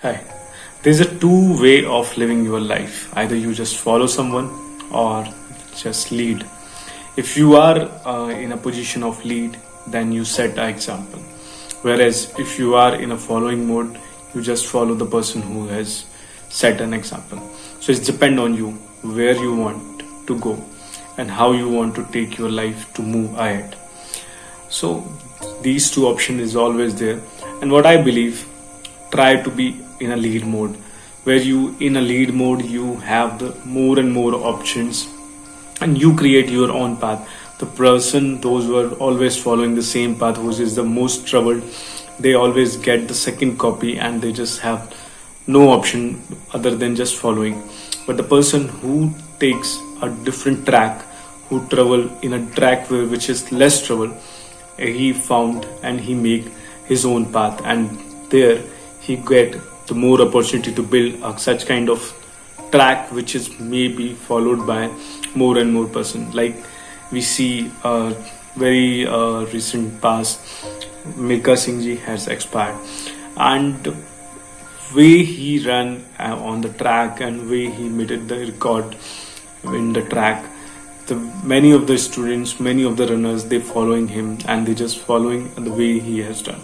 Hi. There's a two way of living your life. Either you just follow someone or just lead. If you are in a position of lead, then you set an example. Whereas if you are in a following mode, you just follow the person who has set an example. So it's depend on you where you want to go and how you want to take your life to move ahead. So these two options is always there. And what I believe, try to be in a lead mode, where you in a lead mode you have the more and more options and you create your own path. The person, those who are always following the same path, who is the most troubled, they always get the second copy and they just have no option other than just following. But the person who takes a different track, who travel in a track which is less trouble, he found and he make his own path, and there he get the more opportunity to build such kind of track which is maybe followed by more and more person. Like we see very recent past, Milka Singh ji has expired, and way he ran on the track and way he made it the record in the track, the many of the students, many of the runners, they following him and they just following the way he has done.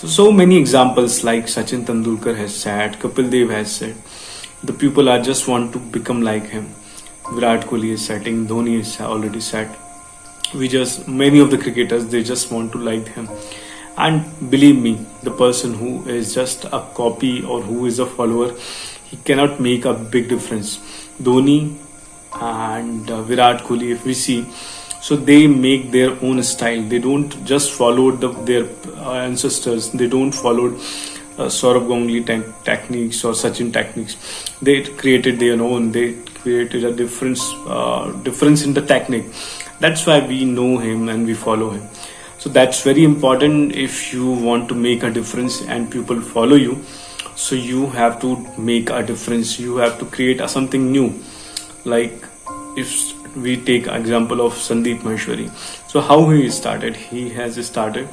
So many examples like Sachin Tendulkar has said, Kapil Dev has said, the people are just want to become like him. Virat Kohli is setting, Dhoni is already set. Many of the cricketers, they just want to like him. And believe me, the person who is just a copy or who is a follower, he cannot make a big difference. Dhoni and Virat Kohli, if we see, so they make their own style. They don't just follow their ancestors. They don't follow Saurabh Ganguly techniques or Sachin techniques. They created their own. They created a difference in the technique. That's why we know him and we follow him. So that's very important if you want to make a difference and people follow you. So you have to make a difference. You have to create something new. Like if we take example of Sandeep Maheshwari. So how he started? He has started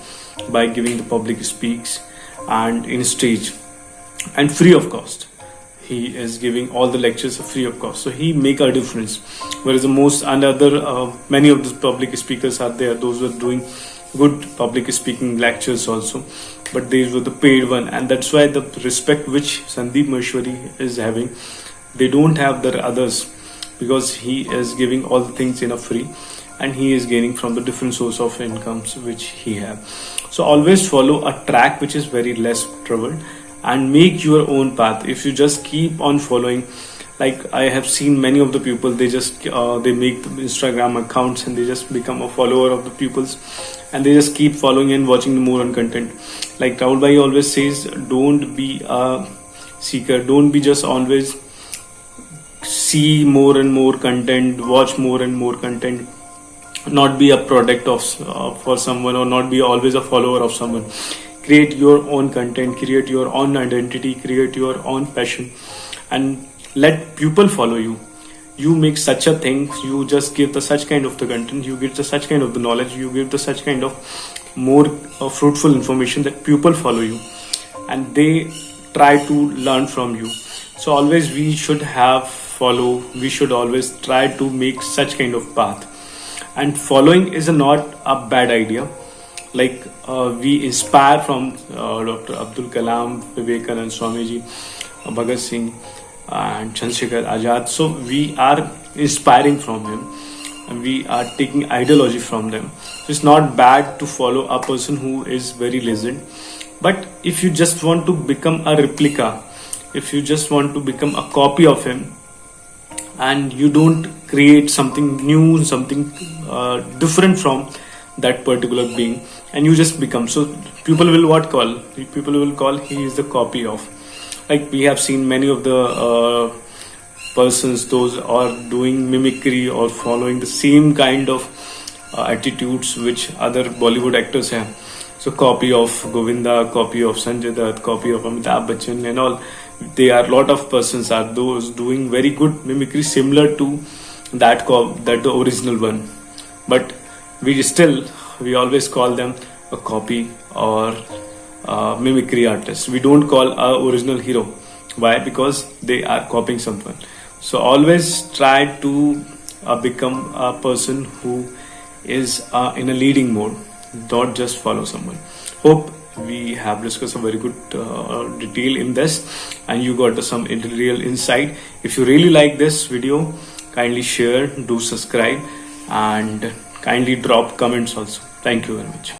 by giving the public speaks and in stage and free of cost. He is giving all the lectures free of cost. So he make a difference. Whereas many of the public speakers are there. Those were doing good public speaking lectures also, but these were the paid one, and that's why the respect which Sandeep Maheshwari is having, they don't have the others, because he is giving all the things in a free and he is gaining from the different source of incomes which he have. So always follow a track which is very less troubled and make your own path. If you just keep on following, like I have seen many of the people, they just they make the Instagram accounts and they just become a follower of the pupils and they just keep following and watching more on content. Like Rahul Bhai always says, don't be a seeker, don't be just always see more and more content, watch more and more content, not be a product of for someone, or not be always a follower of someone. Create your own content, create your own identity, create your own passion, and let people follow you. You make such a thing, you just give the such kind of the content, you give the such kind of the knowledge, you give the such kind of more fruitful information that people follow you and they try to learn from you. So always we should we should always try to make such kind of path. And following is not a bad idea. Like we inspire from Dr. Abdul Kalam, Vivekanand Swamiji, Bhagat Singh and Chandrasekhar Azad. So we are inspiring from him and we are taking ideology from them. It's not bad to follow a person who is very legend. But if you just want to become a replica, if you just want to become a copy of him, and you don't create something new, something different from that particular being, and you just become, so people will call he is the copy of. Like we have seen many of the persons, those are doing mimicry or following the same kind of attitudes which other Bollywood actors have. So copy of Govinda, copy of Sanjay Dutt, copy of Amitabh Bachchan and all. There are a lot of persons are those doing very good mimicry similar to that the original one. But we always call them a copy or mimicry artists. We don't call our original hero. Why? Because they are copying someone. So always try to become a person who is in a leading mode. Don't just follow someone. Hope we have discussed a very good detail in this, and you got some real insight. If you really like this video, kindly share, do subscribe, and kindly drop comments also. Thank you very much.